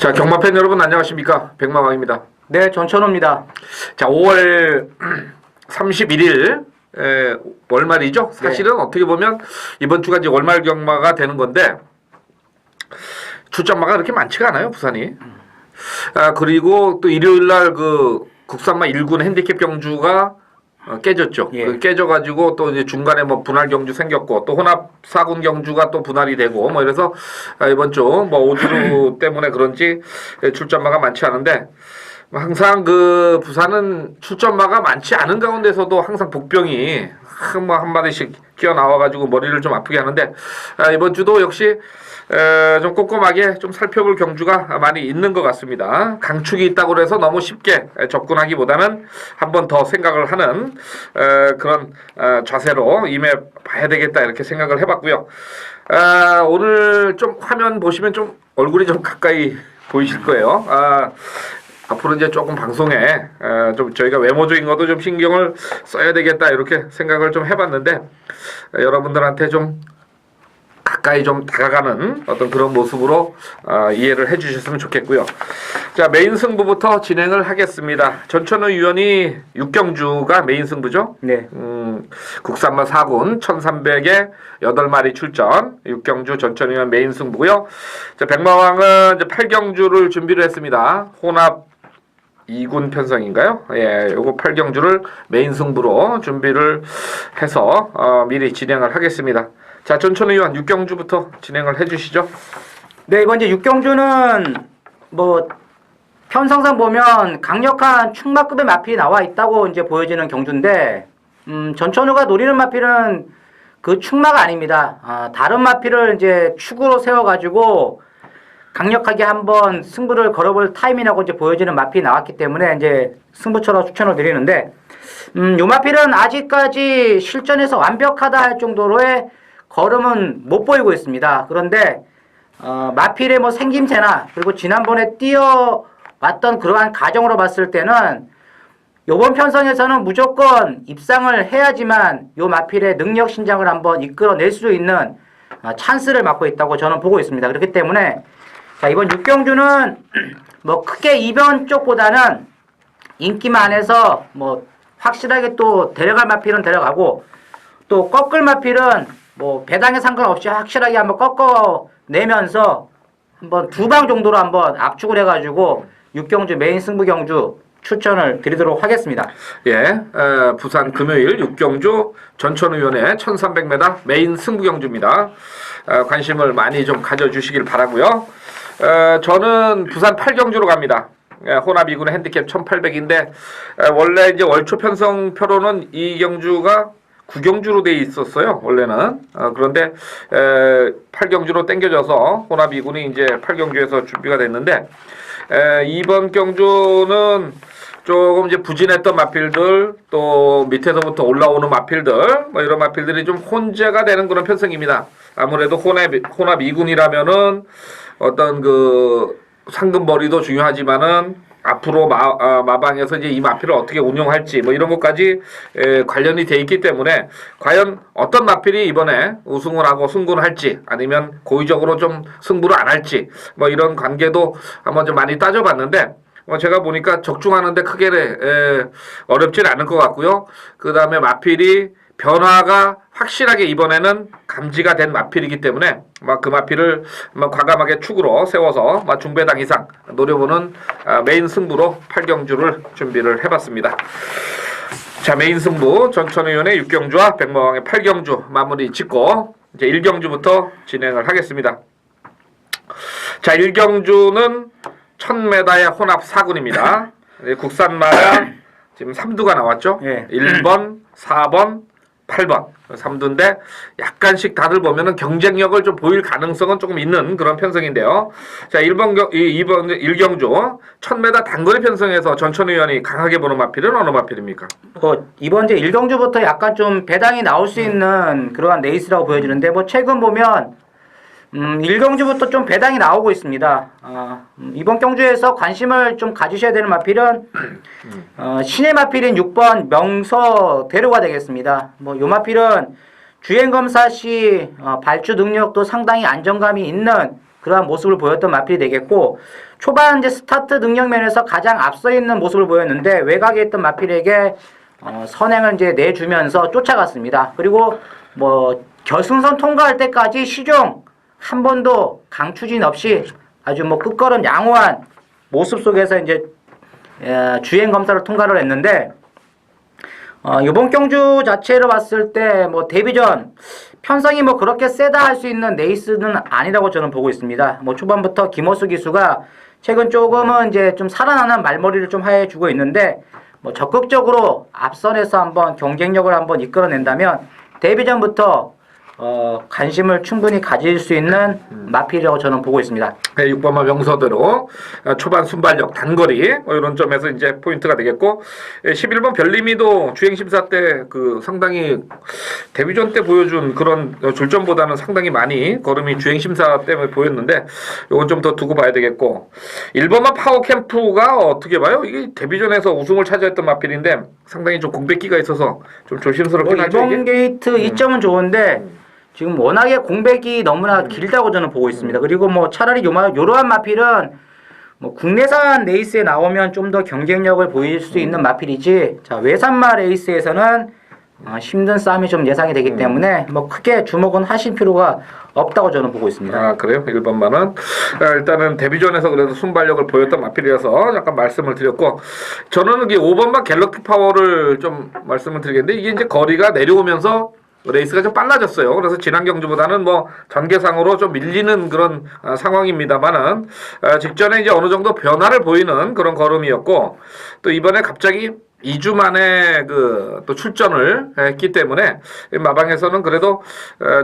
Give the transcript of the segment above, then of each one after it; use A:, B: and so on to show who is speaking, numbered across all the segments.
A: 자, 경마팬 여러분 안녕하십니까? 백마왕입니다.
B: 네, 전천호입니다.
A: 자, 5월 31일 월말이죠. 사실은 어떻게 보면 이번 주가 이제 월말 경마가 되는 건데 출전마가 그렇게 많지가 않아요, 부산이. 그리고 또 일요일 날 그 국산마 1군 핸디캡 경주가 깨졌죠.
B: 예.
A: 깨져가지고 또 이제 중간에 뭐 분할 경주 생겼고 또 혼합 4군 경주가 또 분할이 되고 뭐 이래서 이번 주 뭐 오드루 때문에 그런지 출전마가 많지 않은데 항상 그 부산은 출전마가 많지 않은 가운데서도 항상 복병이 뭐 한 마디씩 끼어 나와가지고 머리를 좀 아프게 하는데 이번 주도 역시 좀 꼼꼼하게 좀 살펴볼 경주가 많이 있는 것 같습니다. 강축이 있다고 해서 너무 쉽게 접근하기보다는 한 번 더 생각을 하는 그런 자세로 임해 봐야 되겠다 이렇게 생각을 해봤고요. 오늘 좀 화면 보시면 좀 얼굴이 좀 가까이 보이실 거예요. 앞으로 이제 조금 방송에 좀 저희가 외모적인 것도 좀 신경을 써야 되겠다 이렇게 생각을 좀 해봤는데 여러분들한테 좀 가까이 좀 다가가는 어떤 그런 모습으로 이해를 해주셨으면 좋겠고요. 자, 메인 승부부터 진행을 하겠습니다. 전천후 위원이 6경주가 메인 승부죠.
B: 네.
A: 국산마 4군 1300에 8마리 출전 6경주 전천후 위원 메인 승부고요. 자, 백마왕은 이제 8경주를 준비를 했습니다. 혼합 2군 편성인가요? 예, 요거 8경주를 메인 승부로 준비를 해서 미리 진행을 하겠습니다. 자, 전천후 위원 6경주부터 진행을 해주시죠.
B: 네, 이번 이제 6경주는 뭐 편성상 보면 강력한 충마급의 마필이 나와 있다고 이제 보여지는 경주인데 전천후가 노리는 마필은 그 충마가 아닙니다. 다른 마필을 이제 축으로 세워가지고 강력하게 한번 승부를 걸어볼 타이밍이라고 이제 보여지는 마필이 나왔기 때문에 이제 승부처로 추천을 드리는데 요 마필은 아직까지 실전에서 완벽하다 할 정도로의 걸음은 못 보이고 있습니다. 그런데 마필의 뭐 생김새나 그리고 지난번에 뛰어왔던 그러한 가정으로 봤을 때는 요번 편성에서는 무조건 입상을 해야지만 요 마필의 능력 신장을 한번 이끌어낼 수 있는 찬스를 맡고 있다고 저는 보고 있습니다. 그렇기 때문에 자, 이번 6경주는 뭐 크게 이변 쪽보다는 인기만 해서 뭐 확실하게 또 데려갈 마필은 데려가고 또 꺾을 마필은 뭐 배당에 상관없이 확실하게 한번 꺾어내면서 한번 2방 정도로 한번 압축을 해가지고 6경주 메인 승부 경주 추천을 드리도록 하겠습니다.
A: 예, 부산 금요일 6경주 전천후 위원의 1300m 메인 승부 경주입니다. 관심을 많이 좀 가져주시길 바라고요. 저는 부산 8경주로 갑니다. 혼합 2군의 핸디캡 1800인데 원래 이제 월초 편성표로는 이 경주가 9경주로 돼 있었어요. 원래는. 그런데 8경주로 땡겨져서 혼합 2군이 이제 8경주에서 준비가 됐는데 이번 경주는 조금 이제 부진했던 마필들 또 밑에서부터 올라오는 마필들 뭐 이런 마필들이 좀 혼재가 되는 그런 편성입니다. 아무래도 혼합 2군이라면은 어떤 그 상금벌이도 중요하지만은 앞으로 마방에서 이제 이 마필을 어떻게 운영할지 뭐 이런 것까지 관련이 돼 있기 때문에 과연 어떤 마필이 이번에 우승을 하고 승군을 할지 아니면 고의적으로 좀 승부를 안 할지 뭐 이런 관계도 한번 좀 많이 따져봤는데 제가 보니까 적중하는데 크게 어렵진 않을 것 같고요. 그 다음에 마필이 변화가 확실하게 이번에는 감지가 된 마필이기 때문에 그 마필을 과감하게 축으로 세워서 중배당 이상 노려보는 메인 승부로 8경주를 준비를 해봤습니다. 자, 메인 승부 전천후 위원의 6경주와 백마왕의 8경주 마무리 짓고 이제 1경주부터 진행을 하겠습니다. 자, 1경주는 1000m의 혼합 4군입니다. 국산마가 지금 3두가 나왔죠.
B: 예.
A: 1번, 4번, 8번 3두인데 약간씩 다들 보면은 경쟁력을 좀 보일 가능성은 조금 있는 그런 편성인데요. 자, 2번 1경주 1000m 단거리 편성에서 전천후 위원이 강하게 보는 마필은 어느 마필입니까?
B: 이번 이제 1경주부터 약간 좀 배당이 나올 수 있는 그러한 레이스라고 보여지는데 뭐 최근 보면 1경주부터 좀 배당이 나오고 있습니다. 이번 경주에서 관심을 좀 가지셔야 되는 마필은 신의 마필인 6번 명서대로가 되겠습니다. 뭐 요 마필은 주행검사 시 발주 능력도 상당히 안정감이 있는 그러한 모습을 보였던 마필이 되겠고, 초반 이제 스타트 능력 면에서 가장 앞서 있는 모습을 보였는데 외곽에 있던 마필에게 선행을 이제 내주면서 쫓아갔습니다. 그리고 뭐 결승선 통과할 때까지 시종 한 번도 강추진 없이 아주 뭐 끝걸음 양호한 모습 속에서 이제 주행 검사를 통과를 했는데, 이번 경주 자체로 봤을 때 뭐 데뷔전 편성이 뭐 그렇게 세다 할 수 있는 레이스는 아니라고 저는 보고 있습니다. 뭐 초반부터 김호수 기수가 최근 조금은 이제 좀 살아나는 말머리를 좀 해주고 있는데, 뭐 적극적으로 앞선에서 한번 경쟁력을 한번 이끌어낸다면 데뷔전부터 관심을 충분히 가질 수 있는 마필이라고 저는 보고 있습니다.
A: 네, 6번마 명서대로 초반 순발력, 단거리 이런 점에서 이제 포인트가 되겠고, 11번 별림이도 주행심사 때 그 상당히 데뷔전 때 보여준 그런 줄점보다는 상당히 많이 걸음이 주행심사 때문에 보였는데 이건 좀 더 두고 봐야 되겠고, 1번마 파워캠프가 어떻게 봐요? 이게 데뷔전에서 우승을 차지했던 마필인데 상당히 좀 공백기가 있어서 좀 조심스럽긴 하죠.
B: 이번 게이트 이점은 좋은데 지금 워낙에 공백이 너무나 길다고 저는 보고 있습니다. 그리고 뭐 차라리 요러한 마필은 뭐 국내산 레이스에 나오면 좀 더 경쟁력을 보일 수 있는 마필이지, 자 외산마 레이스에서는 힘든 싸움이 좀 예상이 되기 때문에 뭐 크게 주목은 하실 필요가 없다고 저는 보고 있습니다.
A: 아, 그래요? 1번만은 일단은 데뷔전에서 그래도 순발력을 보였던 마필이라서 약간 말씀을 드렸고, 저는 이게 5번만 갤럭시 파워를 좀 말씀을 드리겠는데, 이게 이제 거리가 내려오면서 레이스가 좀 빨라졌어요. 그래서 지난 경주보다는 뭐 전개상으로 좀 밀리는 그런 상황입니다만은 직전에 이제 어느 정도 변화를 보이는 그런 걸음이었고, 또 이번에 갑자기 2주 만에 그 또 출전을 했기 때문에 마방에서는 그래도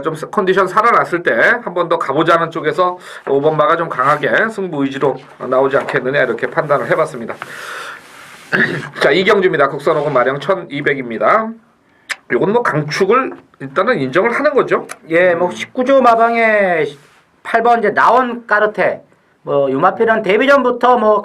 A: 좀 컨디션 살아났을 때 한 번 더 가보자는 쪽에서 5번마가 좀 강하게 승부 의지로 나오지 않겠느냐 이렇게 판단을 해봤습니다. 자, 이경주입니다. 국산 5금 마령 1200입니다. 요건 뭐 강축을 일단은 인정을 하는 거죠.
B: 예, 뭐 19조 마방에 8번 이제 나온 까르테, 뭐 요마필은 데뷔전부터 뭐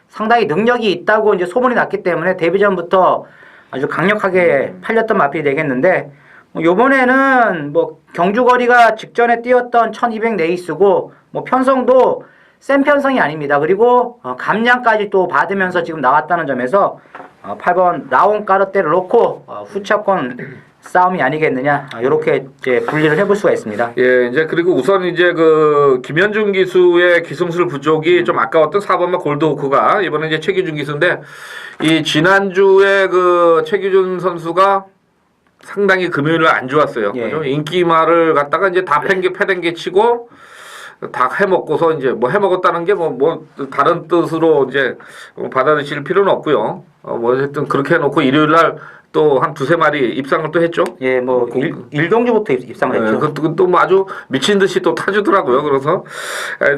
B: 상당히 능력이 있다고 이제 소문이 났기 때문에 데뷔전부터 아주 강력하게 팔렸던 마필이 되겠는데, 뭐 요번에는 뭐 경주거리가 직전에 뛰었던 1200 레이스고 뭐 편성도 센 편성이 아닙니다. 그리고 감량까지 또 받으면서 지금 나왔다는 점에서 8번 라온 까르테를 놓고 후차권 싸움이 아니겠느냐, 이렇게 이제 분리를 해볼 수가 있습니다.
A: 예, 이제 그리고 우선 이제 그 김현중 기수의 기승술 부족이 좀 아까웠던 4번마 골드호크가 이번에 이제 최기준 기수인데, 이 지난주에 그 최기준 선수가 상당히 금요일날 안 좋았어요.
B: 예.
A: 그죠? 인기말을 갖다가 이제 다 패댕개 치고 다 해먹고서 이제 뭐 해먹었다는 게 뭐 다른 뜻으로 이제 받아들이실 필요는 없고요. 뭐 어쨌든 그렇게 해놓고 일요일날 또 한 두세 마리 입상을 또 했죠.
B: 예, 뭐 일경주부터 입상을 했죠.
A: 그것도 또 뭐 아주 미친 듯이 또 타주더라고요. 그래서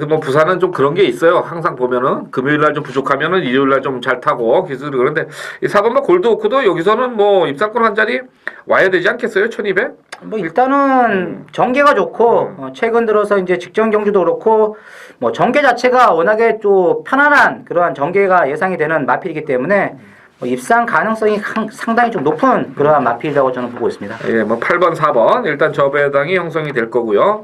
A: 뭐 부산은 좀 그런 게 있어요. 항상 보면은 금요일날 좀 부족하면은 일요일날 좀 잘 타고 기술이. 그런데 이 4번마 골드호크도 여기서는 뭐 입상권 한 자리 와야 되지 않겠어요? 1200?
B: 뭐 일단은 전개가 좋고 최근 들어서 이제 직전 경주도 그렇고 뭐 전개 자체가 워낙에 좀 편안한 그러한 전개가 예상이 되는 마필이기 때문에 입상 가능성이 상당히 좀 높은 그러한 마필이라고 저는 보고 있습니다.
A: 예, 뭐 8번, 4번 일단 저 배당이 형성이 될 거고요.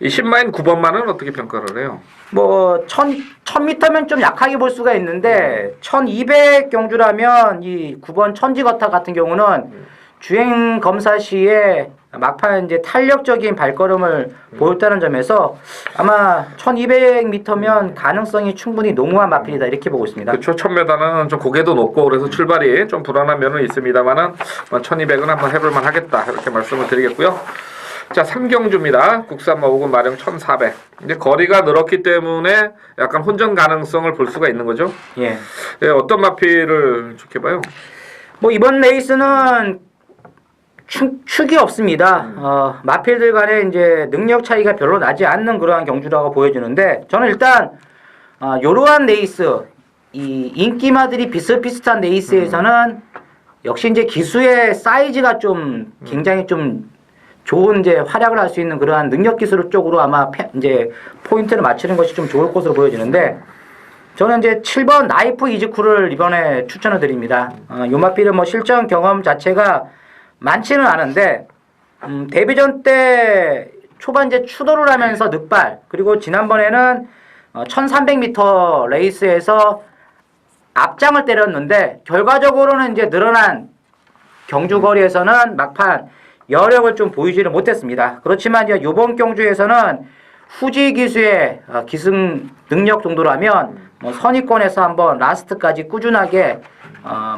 A: 이 10마인 9번만은 어떻게 평가를 해요?
B: 뭐 1000m면 좀 약하게 볼 수가 있는데 1200 경주라면 이 9번 천지거타 같은 경우는 주행 검사 시에 막판 이제 탄력적인 발걸음을 보였다는 점에서 아마 1200m면 가능성이 충분히 농후한 마필이다 이렇게 보고 있습니다.
A: 그렇죠. 1000m는 좀 고개도 높고 그래서 출발이 좀 불안한 면은 있습니다만은 1200은 한번 해볼만 하겠다 이렇게 말씀을 드리겠고요. 자, 3경주입니다. 국산마 5금 마령 1400. 이제 거리가 늘었기 때문에 약간 혼전 가능성을 볼 수가 있는 거죠.
B: 예.
A: 예, 어떤 마필을 좋게 봐요?
B: 뭐 이번 레이스는 축이 없습니다. 마필들 간의 이제 능력 차이가 별로 나지 않는 그러한 경주라고 보여주는데, 저는 일단 이러한 레이스, 이 인기마들이 비슷비슷한 레이스에서는 역시 이제 기수의 사이즈가 좀 굉장히 좀 좋은 이제 활약을 할 수 있는 그러한 능력 기술 쪽으로 아마 이제 포인트를 맞추는 것이 좀 좋을 것으로 보여지는데, 저는 이제 7번 나이프 이즈쿠를 이번에 추천을 드립니다. 요 마필은 뭐 실전 경험 자체가 많지는 않은데 데뷔전 때 초반제 추돌을 하면서 늑발, 그리고 지난번에는 1300m 레이스에서 앞장을 때렸는데 결과적으로는 이제 늘어난 경주 거리에서는 막판 여력을 좀 보이지를 못했습니다. 그렇지만 이제 이번 경주에서는 후지 기수의 기승 능력 정도라면 뭐 선의권에서 한번 라스트까지 꾸준하게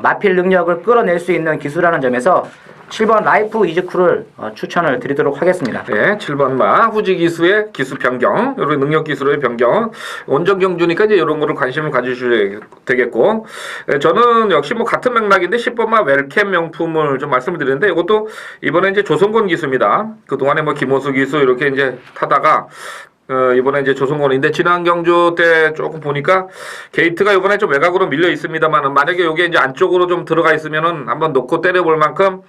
B: 마필 능력을 끌어낼 수 있는 기수라는 점에서 7번 라이프 이즈쿠를 추천을 드리도록 하겠습니다.
A: 네, 7번 마 후지 기수의 기수 변경, 이런 능력 기수로의 변경, 원정 경주니까 이제 이런 거를 관심을 가지셔야 되겠고, 저는 역시 뭐 같은 맥락인데 10번 마 웰캠 명품을 좀 말씀을 드리는데 이것도 이번에 이제 조성권 기수입니다. 그 동안에 뭐 김호수 기수 이렇게 이제 타다가 이번에 이제 조성권인데 지난 경주 때 조금 보니까 게이트가 이번에 좀 외곽으로 밀려 있습니다만은 만약에 이게 이제 안쪽으로 좀 들어가 있으면은 한번 놓고 때려볼 만큼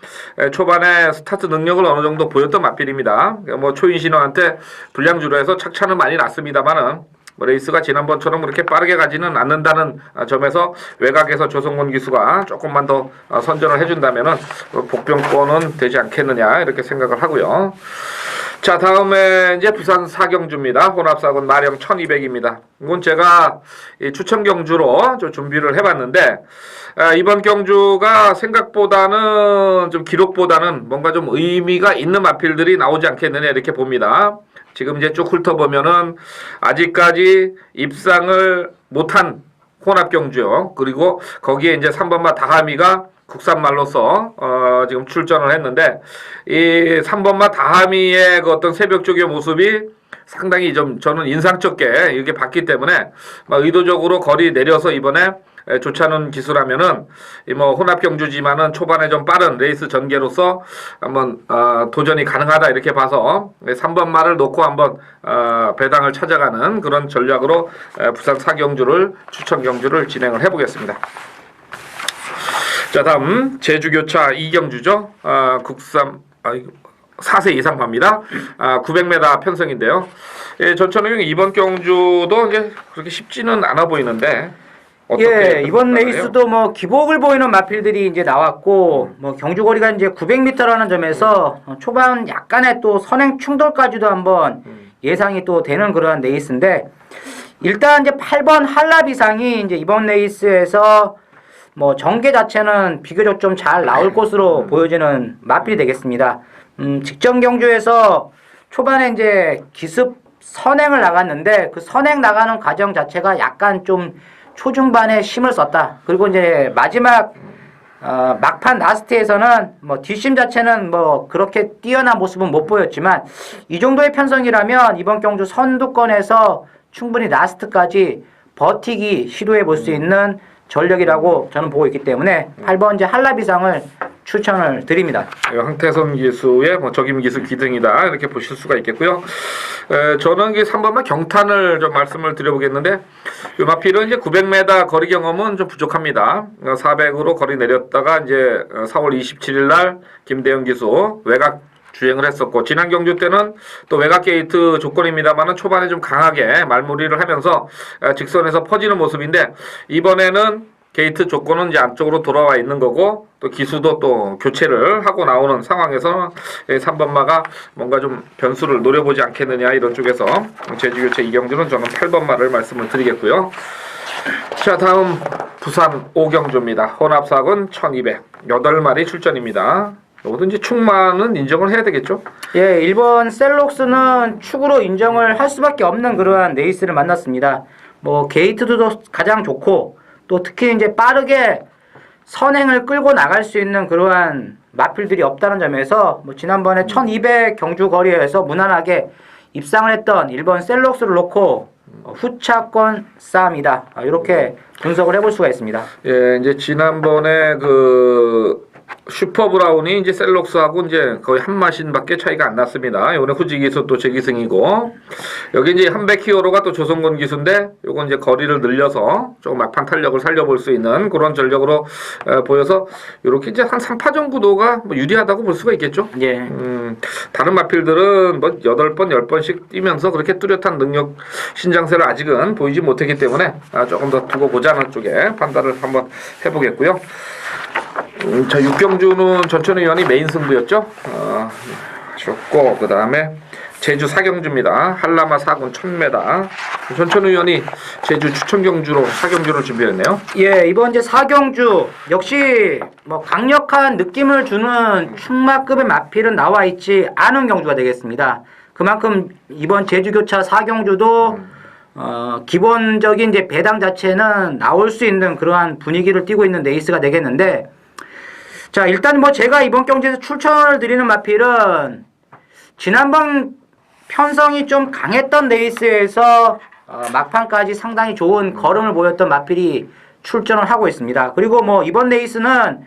A: 초반에 스타트 능력을 어느 정도 보였던 마필입니다. 뭐 초인신호한테 불량주로 해서 착차는 많이 났습니다만은 뭐 레이스가 지난번처럼 그렇게 빠르게 가지는 않는다는 점에서 외곽에서 조성권 기수가 조금만 더 선전을 해준다면은 복병권은 되지 않겠느냐 이렇게 생각을 하고요. 자, 다음에 이제 부산 사경주입니다. 혼합사군 마령 1200입니다. 이건 제가 추천 경주로 좀 준비를 해봤는데, 이번 경주가 생각보다는 좀 기록보다는 뭔가 좀 의미가 있는 마필들이 나오지 않겠느냐 이렇게 봅니다. 지금 이제 쭉 훑어보면은 아직까지 입상을 못한 혼합경주요. 그리고 거기에 이제 3번마 다하미가 국산말로서 지금 출전을 했는데 이 3번마 다하미의 그 어떤 새벽쪽의 모습이 상당히 좀 저는 인상적게 이렇게 봤기 때문에 막 의도적으로 거리 내려서 이번에 좋지 않은 기수라면은 뭐 혼합 경주지만은 초반에 좀 빠른 레이스 전개로서 한번 도전이 가능하다 이렇게 봐서 3번 말을 놓고 한번 배당을 찾아가는 그런 전략으로 부산 사경주를 추천 경주를 진행을 해보겠습니다. 자, 다음 제주교차 이경주죠. 국산 4세 이상 갑니다. 900m 편성인데요. 예, 전천후경 이번 경주도 이제 그렇게 쉽지는 않아 보이는데
B: 예, 이번 레이스도 뭐 기복을 보이는 마필들이 이제 나왔고 뭐 경주 거리가 이제 900m라는 점에서 초반 약간의 또 선행 충돌까지도 한번 예상이 또 되는 그런 레이스인데 일단 이제 8번 한라비상이 이제 이번 레이스에서 뭐 전개 자체는 비교적 좀 잘 나올 것으로 보여지는 마필이 되겠습니다. 직전 경주에서 초반에 이제 기습 선행을 나갔는데 그 선행 나가는 과정 자체가 약간 좀 초중반에 힘을 썼다. 그리고 이제 마지막 막판 라스트에서는 뭐 뒷심 자체는 뭐 그렇게 뛰어난 모습은 못 보였지만 이 정도의 편성이라면 이번 경주 선두권에서 충분히 라스트까지 버티기 시도해 볼 수 있는 전력이라고 저는 보고 있기 때문에 8번 이제 한라비상을 추천을 드립니다.
A: 황태선 기수의 뭐 적임 기수 기등이다 이렇게 보실 수가 있겠고요. 저는 3번만 경탄을 좀 말씀을 드려보겠는데 이 마필은 이제 900m 거리 경험은 좀 부족합니다. 400으로 거리 내렸다가 이제 4월 27일 날 김대영 기수 외곽 주행을 했었고 지난 경주 때는 또 외곽 게이트 조건입니다만은 초반에 좀 강하게 말무리를 하면서 직선에서 퍼지는 모습인데 이번에는 게이트 조건은 이제 안쪽으로 돌아와 있는 거고 또 기수도 또 교체를 하고 나오는 상황에서 3번마가 뭔가 좀 변수를 노려보지 않겠느냐 이런 쪽에서 제주교체 이경주는 저는 8번마를 말씀을 드리겠고요. 자, 다음 부산 오경주입니다. 혼합사군 1200 8마리 출전입니다. 뭐든지 축만은 인정을 해야 되겠죠?
B: 예, 1번 셀록스는 축으로 인정을 할 수밖에 없는 그러한 레이스를 만났습니다. 뭐 게이트도 가장 좋고 또 특히 이제 빠르게 선행을 끌고 나갈 수 있는 그러한 마필들이 없다는 점에서 뭐 지난번에 1200 경주 거리에서 무난하게 입상을 했던 1번 셀록스를 놓고 후차권 싸움이다. 이렇게 분석을 해볼 수가 있습니다.
A: 예, 이제 지난번에 그 슈퍼 브라운이 이제 셀록스하고 이제 거의 한 마신밖에 차이가 안 났습니다. 이번에 후지 기수 또 재기승이고 여기 이제 한백 히어로가 또 조성권 기수인데 요건 이제 거리를 늘려서 조금 막판 탄력을 살려볼 수 있는 그런 전력으로 보여서 이렇게 이제 한 3파전 구도가 뭐 유리하다고 볼 수가 있겠죠.
B: 예.
A: 다른 마필들은 뭐 8번, 10번씩 뛰면서 그렇게 뚜렷한 능력 신장세를 아직은 보이지 못했기 때문에 조금 더 두고 보자는 쪽에 판단을 한번 해보겠고요. 자, 육경주는 전천의 위원이 메인 승부였죠. 좋고 그 다음에 제주 사경주입니다. 한라마 4군 1000m. 전천후 의원이 제주 추천 경주로 사경주를 준비했네요.
B: 예, 이번 이제 사경주 역시 뭐 강력한 느낌을 주는 충마급의 마필은 나와 있지 않은 경주가 되겠습니다. 그만큼 이번 제주교차 사경주도 기본적인 이제 배당 자체는 나올 수 있는 그러한 분위기를 띠고 있는 레이스가 되겠는데, 자, 일단 뭐 제가 이번 경주에서 추천을 드리는 마필은 지난번 편성이 좀 강했던 레이스에서 막판까지 상당히 좋은 걸음을 보였던 마필이 출전을 하고 있습니다. 그리고 뭐 이번 레이스는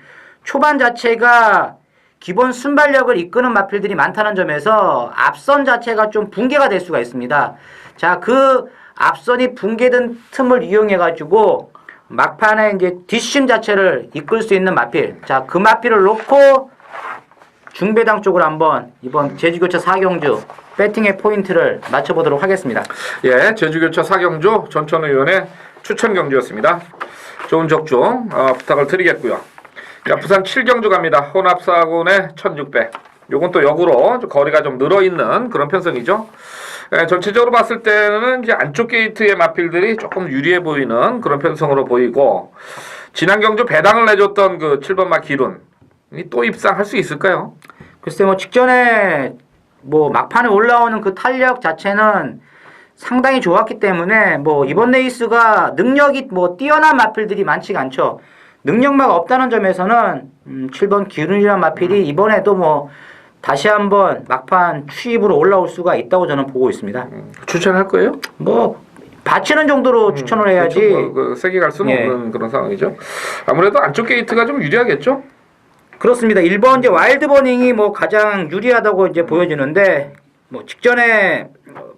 B: 초반 자체가 기본 순발력을 이끄는 마필들이 많다는 점에서 앞선 자체가 좀 붕괴가 될 수가 있습니다. 자, 그 앞선이 붕괴된 틈을 이용해가지고 막판에 이제 뒷심 자체를 이끌 수 있는 마필. 자, 그 마필을 놓고 중배당 쪽으로 한번 이번 제주교차 사경주 배팅의 포인트를 맞춰보도록 하겠습니다.
A: 예, 제주교차 사경주 전천후 의원의 추천 경주였습니다. 좋은 적중 부탁을 드리겠고요. 자, 부산 7경주 갑니다. 혼합사군의 1600. 요건 또 역으로 거리가 좀 늘어있는 그런 편성이죠. 예, 전체적으로 봤을 때는 이제 안쪽 게이트의 마필들이 조금 유리해 보이는 그런 편성으로 보이고, 지난 경주 배당을 내줬던 그 7번마 기룬 또 입상할 수 있을까요?
B: 글쎄 뭐 직전에 뭐 막판에 올라오는 그 탄력 자체는 상당히 좋았기 때문에 뭐 이번 레이스가 능력이 뭐 뛰어난 마필들이 많지가 않죠. 능력만 없다는 점에서는 7번 기룬이라는 마필이 이번에도 뭐 다시 한번 막판 추입으로 올라올 수가 있다고 저는 보고 있습니다.
A: 추천할 거예요?
B: 뭐 받치는 정도로 추천을 해야지.
A: 그렇죠. 뭐, 세게 갈 수는 없는 그런 상황이죠. 아무래도 안쪽 게이트가 좀 유리하겠죠?
B: 그렇습니다. 1번 이제 와일드 버닝이 뭐 가장 유리하다고 이제 보여지는데, 뭐 직전에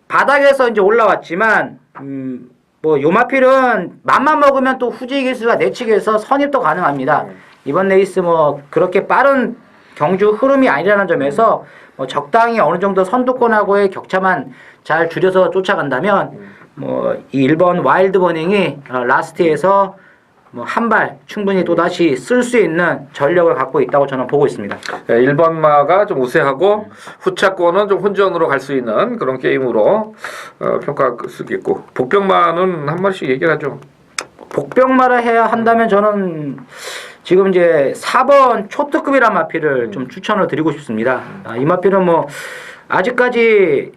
B: 바닥에서 이제 올라왔지만 뭐 요마필은 맘만 먹으면 또 후지 기수가 내치기에서 선입도 가능합니다. 이번 레이스 뭐 그렇게 빠른 경주 흐름이 아니라는 점에서 뭐 적당히 어느 정도 선두권하고의 격차만 잘 줄여서 쫓아간다면 뭐 이 1번 와일드 버닝이 라스트에서 뭐 한 발 충분히 또다시 쓸 수 있는 전력을 갖고 있다고 저는 보고 있습니다.
A: 네, 1번마가 좀 우세하고 후차권은 좀 혼전으로 갈 수 있는 그런 게임으로 평가할 수 있겠고, 복병마는 한 마리씩 얘기를 하죠.
B: 복병마를 해야 한다면 저는 지금 이제 4번 초특급이라는 마필을 좀 추천을 드리고 싶습니다. 이 마필은 뭐 아직까지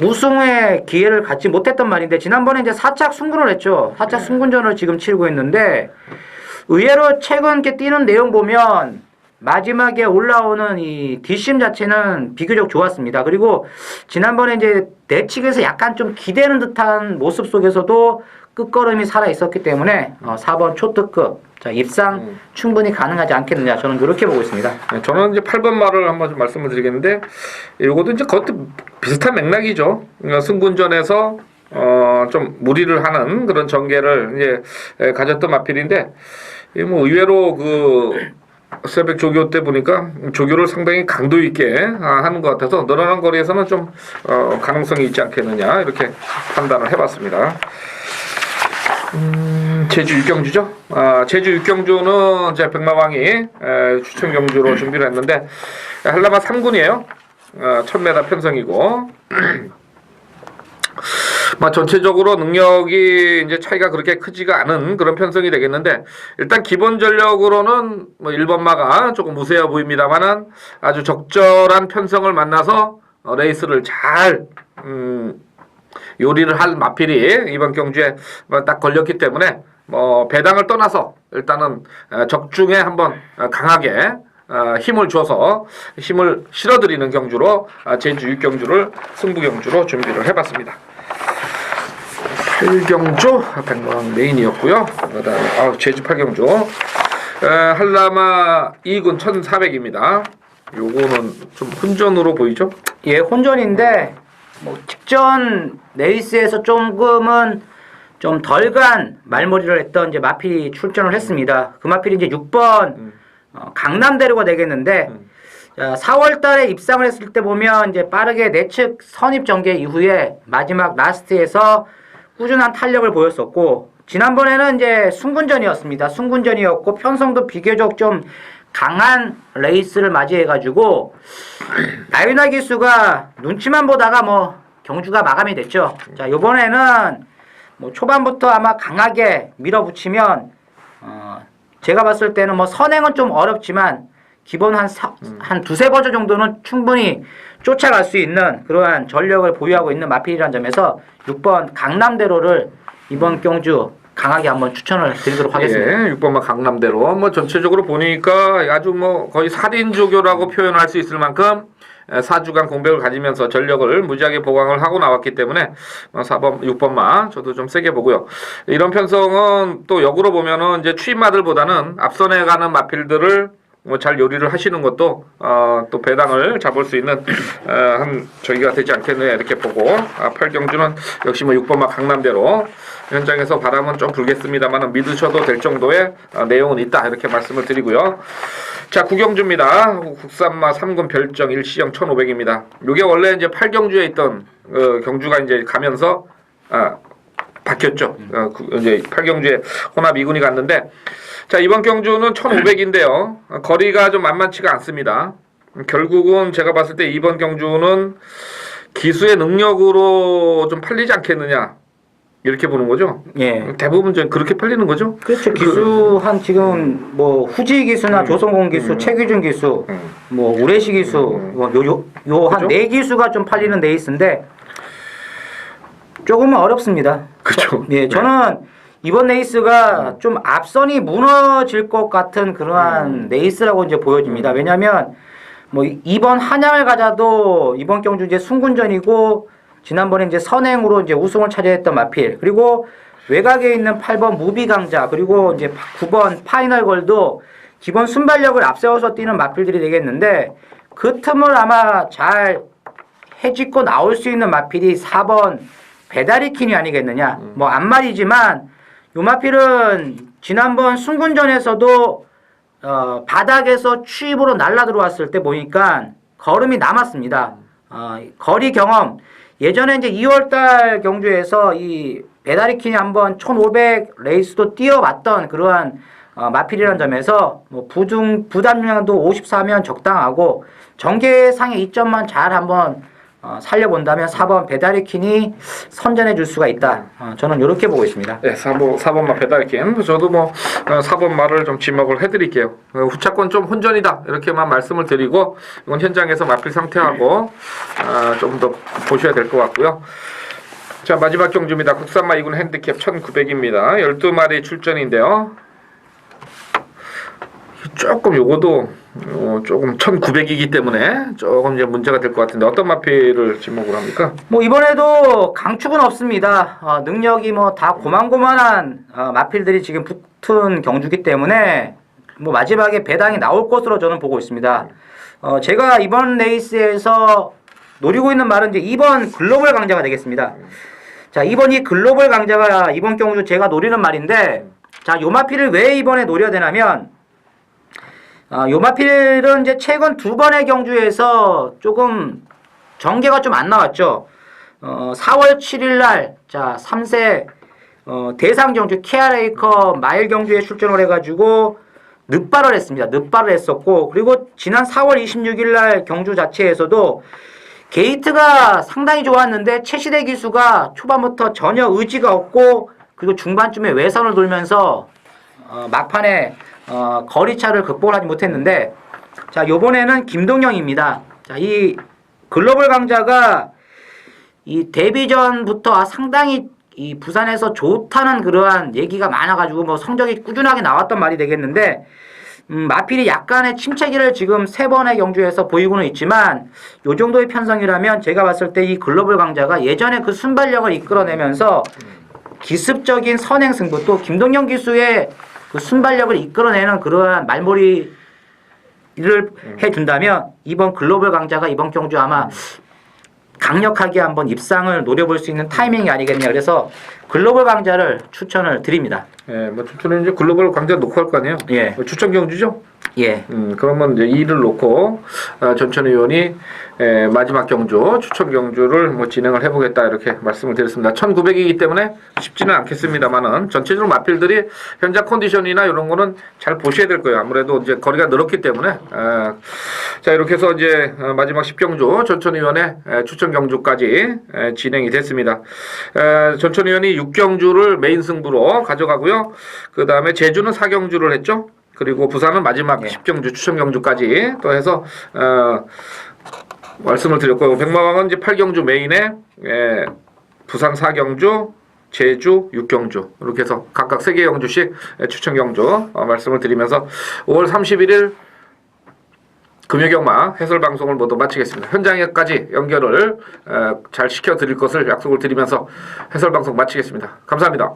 B: 우승의 기회를 갖지 못했단 말인데, 지난번에 이제 4착 승군을 했죠. 4착 승군전을 지금 치르고 있는데, 의외로 최근 이렇게 뛰는 내용 보면 마지막에 올라오는 이 뒷심 자체는 비교적 좋았습니다. 그리고 지난번에 이제 내측에서 약간 좀 기대는 듯한 모습 속에서도 끝걸음이 살아 있었기 때문에 4번 초특급, 자, 입상 충분히 가능하지 않겠느냐, 저는 그렇게 보고 있습니다.
A: 네, 저는 이제 8번 말을 한번 좀 말씀을 드리겠는데, 이것도 이제 그것도 비슷한 맥락이죠. 그러니까 승군전에서 좀 무리를 하는 그런 전개를 이제 가졌던 마필인데, 뭐 의외로 그 새벽 조교 때 보니까 조교를 상당히 강도 있게 하는 것 같아서 늘어난 거리에서는 좀 가능성이 있지 않겠느냐, 이렇게 판단을 해봤습니다. 제주 육경주죠. 제주 육경주는 제 백마왕이 추천 경주로 준비를 했는데, 한라마 3군이에요. 1000m 편성이고, 전체적으로 능력이 이제 차이가 그렇게 크지가 않은 그런 편성이 되겠는데, 일단 기본 전력으로는 뭐 1번마가 조금 우세해 보입니다만은 아주 적절한 편성을 만나서 레이스를 잘 요리를 할 마필이 이번 경주에 딱 걸렸기 때문에 뭐 배당을 떠나서 일단은 적중에 한번 강하게 힘을 줘서 힘을 실어드리는 경주로 제주 6경주를 승부 경주로 준비를 해봤습니다. 8경주 백마왕 메인이었고요. 그다음에 제주 8경주 한라마 2군 1400입니다. 요거는 좀 혼전으로 보이죠?
B: 예, 혼전인데 뭐 직전 레이스에서 조금은 좀 덜 간 말머리를 했던 이제 마필이 출전을 했습니다. 그 마필이 이제 6번 강남대로가 되겠는데, 4월달에 입상을 했을 때 보면 이제 빠르게 내측 선입 전개 이후에 마지막 라스트에서 꾸준한 탄력을 보였었고, 지난번에는 이제 순군전이었습니다. 순군전이었고 편성도 비교적 좀 강한 레이스를 맞이해가지고 나윤아 기수가 눈치만 보다가 뭐 경주가 마감이 됐죠. 자, 이번에는 뭐 초반부터 아마 강하게 밀어붙이면 제가 봤을 때는 뭐 선행은 좀 어렵지만 기본 한 두세 번째 정도는 충분히 쫓아갈 수 있는 그러한 전력을 보유하고 있는 마필이라는 점에서 6번 강남대로를 이번 경주 강하게 한번 추천을 드리도록 하겠습니다.
A: 예, 6번마 강남대로 뭐 전체적으로 보니까 아주 뭐 거의 살인조교라고 표현할 수 있을 만큼 4주간 공백을 가지면서 전력을 무지하게 보강을 하고 나왔기 때문에 4번, 6번마 저도 좀 세게 보고요. 이런 편성은 또 역으로 보면은 이제 취임마들보다는 앞선에 가는 마필들을 뭐 잘 요리를 하시는 것도 또 배당을 잡을 수 있는 한 저기가 되지 않겠느냐 이렇게 보고 8경주는 역시 뭐 6번마 강남대로 현장에서 바람은 좀 불겠습니다만 믿으셔도 될 정도의 내용은 있다 이렇게 말씀을 드리고요. 자, 9경주입니다. 국산마 3군 별정 일시형 1500입니다. 이게 원래 이제 8경주에 있던 경주가 이제 가면서 바뀌었죠. 이제 8경주에 혼합 2군이 갔는데 자, 이번 경주는 1500인데요. 거리가 좀 만만치가 않습니다. 결국은 제가 봤을 때 이번 경주는 기수의 능력으로 좀 팔리지 않겠느냐 이렇게 보는 거죠.
B: 예.
A: 대부분 좀 그렇게 팔리는 거죠.
B: 그렇죠. 기수 한 지금 뭐 후지 기수나 조성공 기수, 최규준 기수, 뭐 우레시 기수, 요 한 네 기수가 좀 팔리는 레이스인데 조금은 어렵습니다.
A: 그렇죠.
B: 예, 저는 이번 레이스가 좀 앞선이 무너질 것 같은 그러한 레이스라고 이제 보여집니다. 왜냐하면 뭐 이번 한양을 가자도 이번 경주 이제 순군전이고 지난번에 이제 선행으로 이제 우승을 차지했던 마필, 그리고 외곽에 있는 8번 무비강자, 그리고 이제 9번 파이널걸도 기본 순발력을 앞세워서 뛰는 마필들이 되겠는데 그 틈을 아마 잘 해짓고 나올 수 있는 마필이 4번 배다리킨이 아니겠느냐. 뭐 안말이지만 요 마필은 지난번 순군전에서도 바닥에서 추입으로 날라 들어왔을 때 보니까 걸음이 남았습니다. 거리 경험, 예전에 이제 2월달 경주에서 이 배다리킨이 한번 1500 레이스도 뛰어봤던 그러한 마필이라는 점에서 뭐 부담량도 54면 적당하고 전개상의 이점만 잘 한번 살려본다면 4번 배다리킨이 선전해 줄 수가 있다. 저는 이렇게 보고 있습니다.
A: 네, 4번마 배달킨. 저도 뭐 4번마를 좀 지목을 해드릴게요. 후차권 좀 혼전이다 이렇게만 말씀을 드리고 이건 현장에서 마필 상태하고 좀 더 보셔야 될 것 같고요. 자, 마지막 경주입니다. 국산마 2군 핸디캡 1900입니다. 12마리 출전인데요. 조금 요거도 조금 1900이기 때문에 조금 이제 문제가 될 것 같은데 어떤 마필을 지목을 합니까?
B: 뭐 이번에도 강축은 없습니다. 능력이 뭐 다 고만고만한 마필들이 지금 붙은 경주기 때문에 뭐 마지막에 배당이 나올 것으로 저는 보고 있습니다. 제가 이번 레이스에서 노리고 있는 말은 이제 2번 글로벌 강자가 되겠습니다. 자, 2번 이 글로벌 강자가 이번 경주 제가 노리는 말인데, 자, 요 마필을 왜 이번에 노려야 되냐면 요 마필은 이제 최근 두 번의 경주에서 조금 전개가 좀 안 나왔죠. 4월 7일 날, 자, 3세 대상 경주 KRA컵 마일 경주에 출전을 해가지고 늑발을 했습니다. 늑발을 했었고, 그리고 지난 4월 26일 날 경주 자체에서도 게이트가 상당히 좋았는데 최시대 기수가 초반부터 전혀 의지가 없고, 그리고 중반쯤에 외선을 돌면서 막판에 거리차를 극복을 하지 못했는데, 자, 요번에는 김동영입니다. 자, 이 글로벌 강자가 이 데뷔전부터 상당히 이 부산에서 좋다는 그러한 얘기가 많아가지고 뭐 성적이 꾸준하게 나왔던 말이 되겠는데, 마필이 약간의 침체기를 지금 세 번의 경주에서 보이고는 있지만 요 정도의 편성이라면 제가 봤을 때 이 글로벌 강자가 예전에 그 순발력을 이끌어내면서 기습적인 선행 승부, 또 김동영 기수의 그 순발력을 이끌어내는 그러한 말머리를 해준다면 이번 글로벌 강자가 이번 경주 아마 강력하게 한번 입상을 노려볼 수 있는 타이밍이 아니겠냐. 그래서 글로벌 강자를 추천을 드립니다.
A: 예, 뭐 추천은 이제 글로벌 강자 놓고 할 거 아니에요.
B: 예.
A: 추천 경주죠.
B: 예.
A: 그러면 이제 2를 놓고 전천 의원이 마지막 경주, 추천 경주를 뭐 진행을 해보겠다 이렇게 말씀을 드렸습니다. 1900이기 때문에 쉽지는 않겠습니다만은 전체적으로 마필들이 현장 컨디션이나 이런 거는 잘 보셔야 될 거예요. 아무래도 이제 거리가 늘었기 때문에. 자, 이렇게 해서 이제 마지막 10경주 전천 의원의 추천 경주까지 진행이 됐습니다. 전천 의원이 6경주를 메인 승부로 가져가고요. 그 다음에 제주는 4경주를 했죠. 그리고 부산은 마지막 10경주 추천 경주까지 또 해서 말씀을 드렸고, 백마왕은 이제 8경주 메인에 부산 4경주, 제주 6경주 이렇게 해서 각각 3개 경주씩 추천 경주 말씀을 드리면서 5월 31일 금요경마 해설 방송을 모두 마치겠습니다. 현장에까지 연결을 잘 시켜드릴 것을 약속을 드리면서 해설 방송 마치겠습니다. 감사합니다.